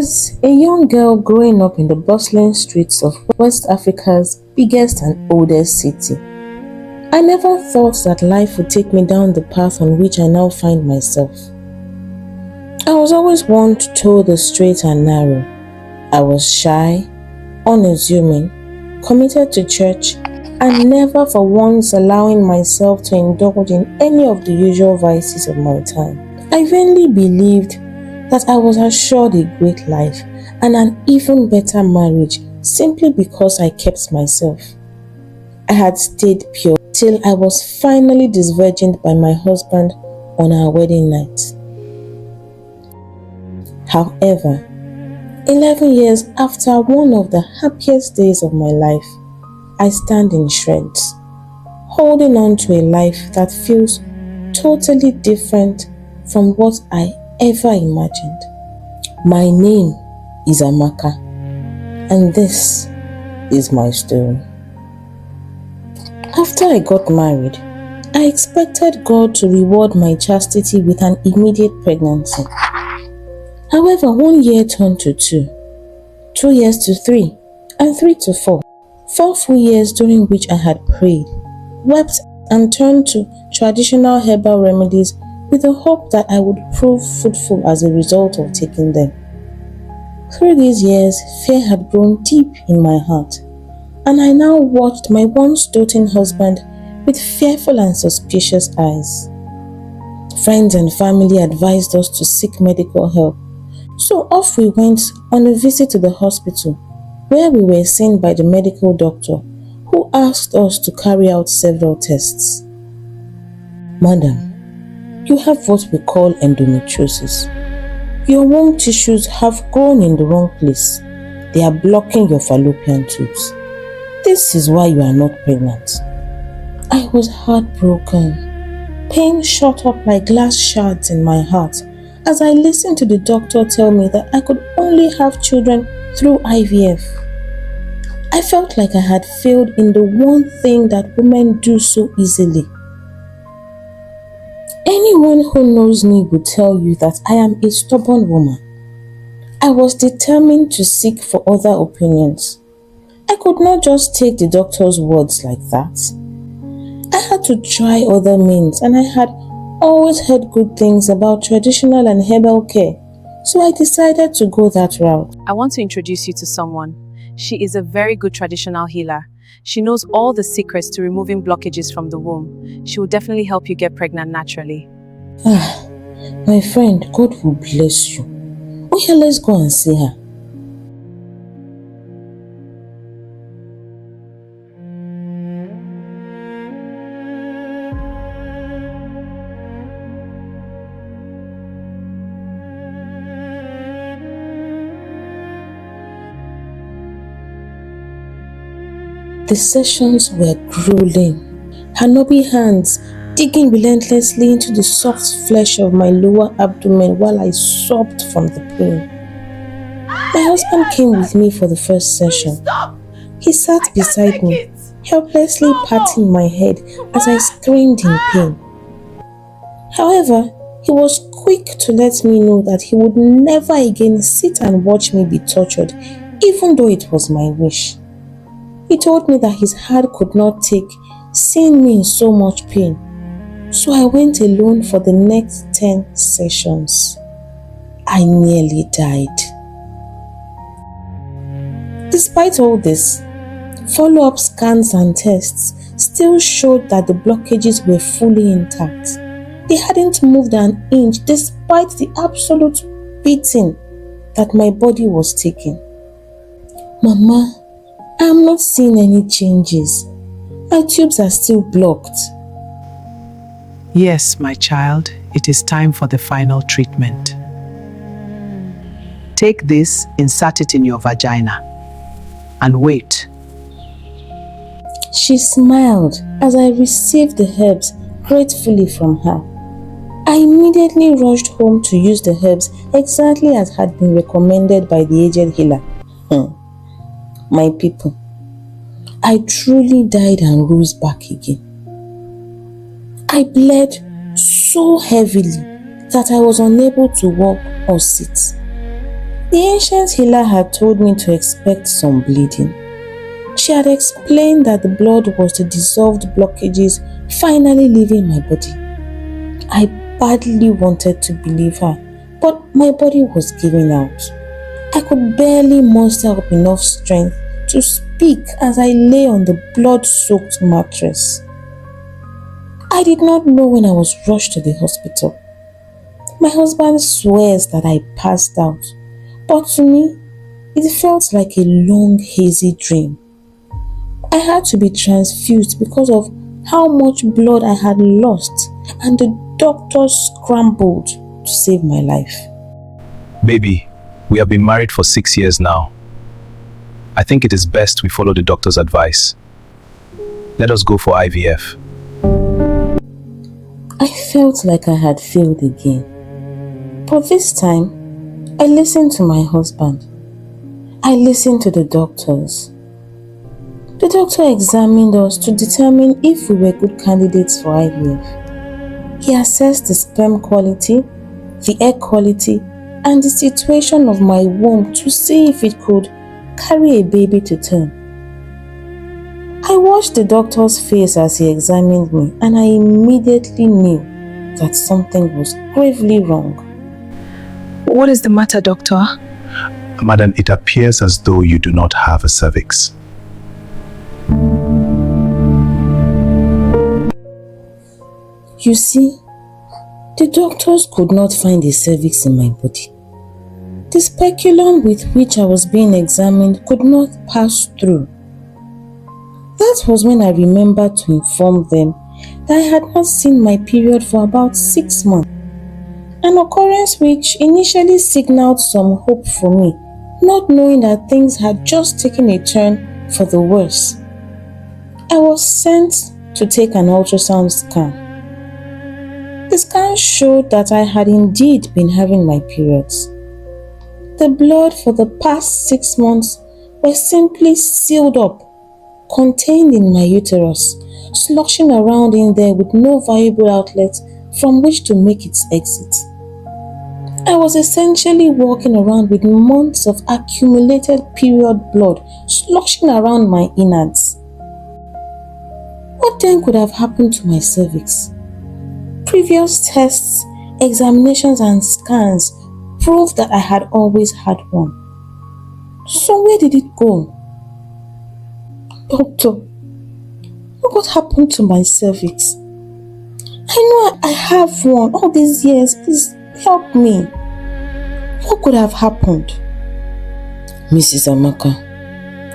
As a young girl growing up in the bustling streets of West Africa's biggest and oldest city, I never thought that life would take me down the path on which I now find myself. I was always one to toe the straight and narrow. I was shy, unassuming, committed to church, and never for once allowing myself to indulge in any of the usual vices of my time. I vainly believed that I was assured a great life and an even better marriage simply because I kept myself. I had stayed pure till I was finally disvirgined by my husband on our wedding night. However, 11 years after one of the happiest days of my life, I stand in shreds, holding on to a life that feels totally different from what I ever imagined. My name is Amaka, and this is my story. After I got married, I expected God to reward my chastity with an immediate pregnancy. However, 1 year turned to 2, 2 years to 3, and 3 to 4. 4 full years during which I had prayed, wept, and turned to traditional herbal remedies with the hope that I would prove fruitful as a result of taking them. Through these years, fear had grown deep in my heart, and I now watched my once doting husband with fearful and suspicious eyes. Friends and family advised us to seek medical help, so off we went on a visit to the hospital, where we were seen by the medical doctor, who asked us to carry out several tests. Madam, you have what we call endometriosis. Your womb tissues have grown in the wrong place. They are blocking your fallopian tubes. This is why you are not pregnant. I was heartbroken. Pain shot up like glass shards in my heart as I listened to the doctor tell me that I could only have children through IVF. I felt like I had failed in the one thing that women do so easily. Anyone who knows me would tell you that I am a stubborn woman. I was determined to seek for other opinions. I could not just take the doctor's words like that. I had to try other means, and I had always heard good things about traditional and herbal care, so I decided to go that route. I want to introduce you to someone. She is a very good traditional healer. She knows all the secrets to removing blockages from the womb. She will definitely help you get pregnant naturally. My friend, God will bless you. Oh yeah, let's go and see her. The sessions were grueling. Her knobby hands digging relentlessly into the soft flesh of my lower abdomen while I sobbed from the pain. My husband came with me for the first session. He sat beside me, helplessly patting my head as I screamed in pain. However, he was quick to let me know that he would never again sit and watch me be tortured, even though it was my wish. He told me that his heart could not take seeing me in so much pain, so I went alone for the next 10 sessions. I nearly died. Despite all this, follow-up scans and tests still showed that the blockages were fully intact. They hadn't moved an inch despite the absolute beating that my body was taking. Mama, I am not seeing any changes. My tubes are still blocked. Yes, my child, it is time for the final treatment. Take this, insert it in your vagina, and wait. She smiled as I received the herbs gratefully from her. I immediately rushed home to use the herbs exactly as had been recommended by the aged healer. My people, I truly died and rose back again. I bled so heavily that I was unable to walk or sit. The ancient healer had told me to expect some bleeding. She had explained that the blood was the dissolved blockages finally leaving my body. I badly wanted to believe her, but my body was giving out. I could barely muster up enough strength to speak as I lay on the blood-soaked mattress. I did not know when I was rushed to the hospital. My husband swears that I passed out, but to me, it felt like a long, hazy dream. I had to be transfused because of how much blood I had lost, and the doctors scrambled to save my life. Baby, we have been married for 6 years now. I think it is best we follow the doctor's advice. Let us go for IVF. I felt like I had failed again. But this time, I listened to my husband. I listened to the doctors. The doctor examined us to determine if we were good candidates for IVF. He assessed the sperm quality, the egg quality, and the situation of my womb to see if it could carry a baby to term. I watched the doctor's face as he examined me, and I immediately knew that something was gravely wrong. What is the matter, doctor? Madam, it appears as though you do not have a cervix. You see, the doctors could not find a cervix in my body. The speculum with which I was being examined could not pass through. That was when I remembered to inform them that I had not seen my period for about 6 months, an occurrence which initially signaled some hope for me, not knowing that things had just taken a turn for the worse. I was sent to take an ultrasound scan. The scan showed that I had indeed been having my periods. The blood for the past 6 months was simply sealed up, contained in my uterus, sloshing around in there with no viable outlet from which to make its exit. I was essentially walking around with months of accumulated period blood sloshing around my innards. What then could have happened to my cervix? Previous tests, examinations and scans proved that I had always had one. So where did it go? Doctor, look what happened to my cervix. I know I have one all these years. Please help me. What could have happened? Mrs. Amaka,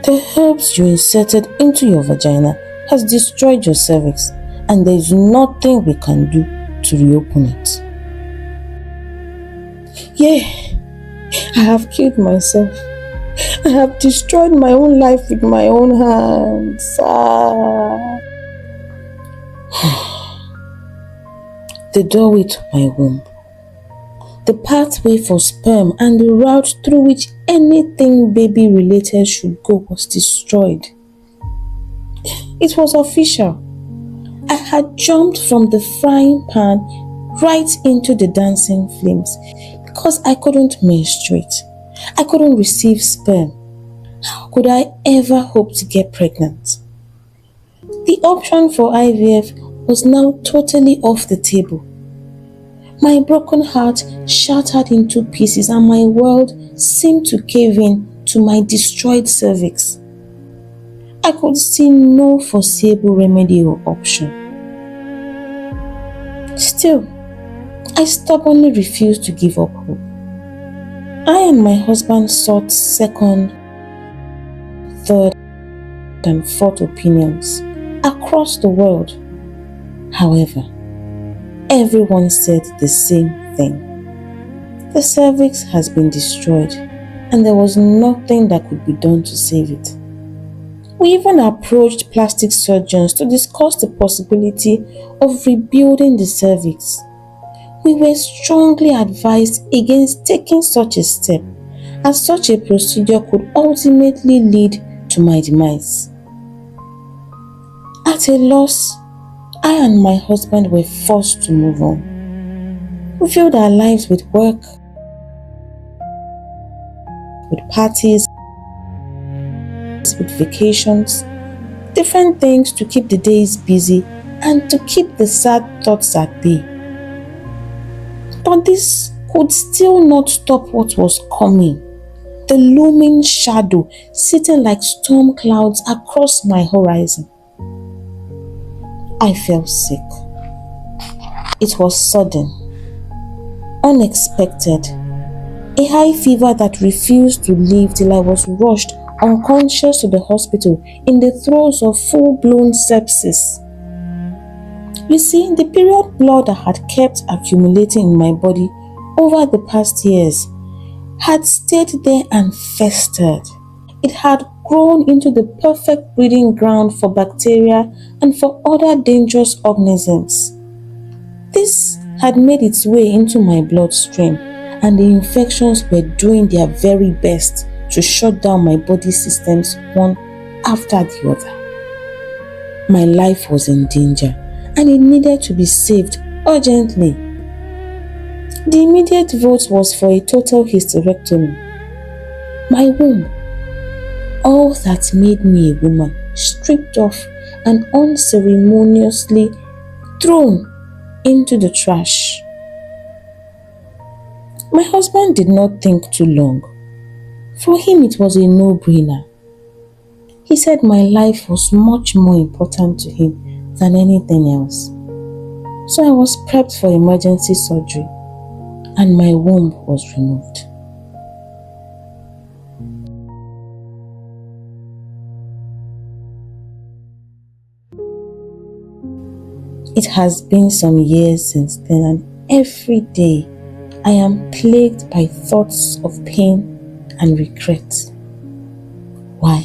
the herbs you inserted into your vagina has destroyed your cervix, and there is nothing we can do to reopen it. Yeah, I have killed myself. I have destroyed my own life with my own hands. The doorway to my womb, the pathway for sperm, and the route through which anything baby related should go was destroyed. It was official. I had jumped from the frying pan right into the dancing flames because I couldn't menstruate. I couldn't receive sperm. How could I ever hope to get pregnant? The option for IVF was now totally off the table. My broken heart shattered into pieces and my world seemed to cave in to my destroyed cervix. I could see no foreseeable remedy or option. Still, I stubbornly refused to give up hope. I and my husband sought second, third, and fourth opinions across the world. However, everyone said the same thing. The cervix has been destroyed and there was nothing that could be done to save it. We even approached plastic surgeons to discuss the possibility of rebuilding the cervix. We were strongly advised against taking such a step, as such a procedure could ultimately lead to my demise. At a loss, I and my husband were forced to move on. We filled our lives with work, with parties, with vacations, different things to keep the days busy and to keep the sad thoughts at bay. But this could still not stop what was coming. The looming shadow sitting like storm clouds across my horizon. I fell sick. It was sudden, unexpected, a high fever that refused to leave till I was rushed unconscious to the hospital in the throes of full-blown sepsis. You see, the period blood that had kept accumulating in my body over the past years had stayed there and festered. It had grown into the perfect breeding ground for bacteria and for other dangerous organisms. This had made its way into my bloodstream, and the infections were doing their very best to shut down my body systems one after the other. My life was in danger, and it needed to be saved urgently. The immediate vote was for a total hysterectomy. My womb, all that made me a woman, stripped off and unceremoniously thrown into the trash. My husband did not think too long. For him, it was a no-brainer. He said my life was much more important to him than anything else. So I was prepped for emergency surgery, and my womb was removed. It has been some years since then, and every day I am plagued by thoughts of pain and regret. Why?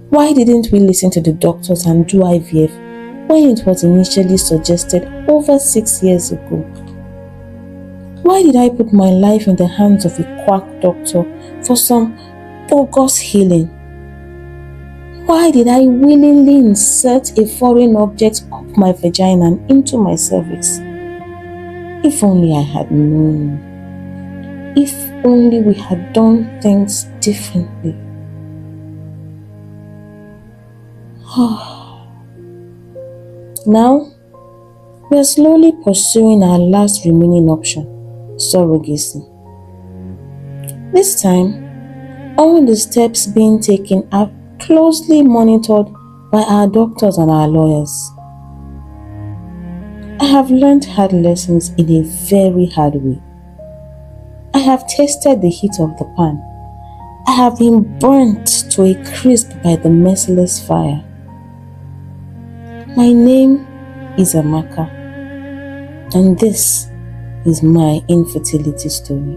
Why didn't we listen to the doctors and do IVF when it was initially suggested over 6 years ago? Why did I put my life in the hands of a quack doctor for some bogus healing? Why did I willingly insert a foreign object up my vagina and into my cervix? If only I had known. If only we had done things differently. Now, we are slowly pursuing our last remaining option, surrogacy. This time, all the steps being taken are closely monitored by our doctors and our lawyers. I have learned hard lessons in a very hard way. I have tasted the heat of the pan. I have been burnt to a crisp by the merciless fire. My name is Amaka, and this is my infertility story.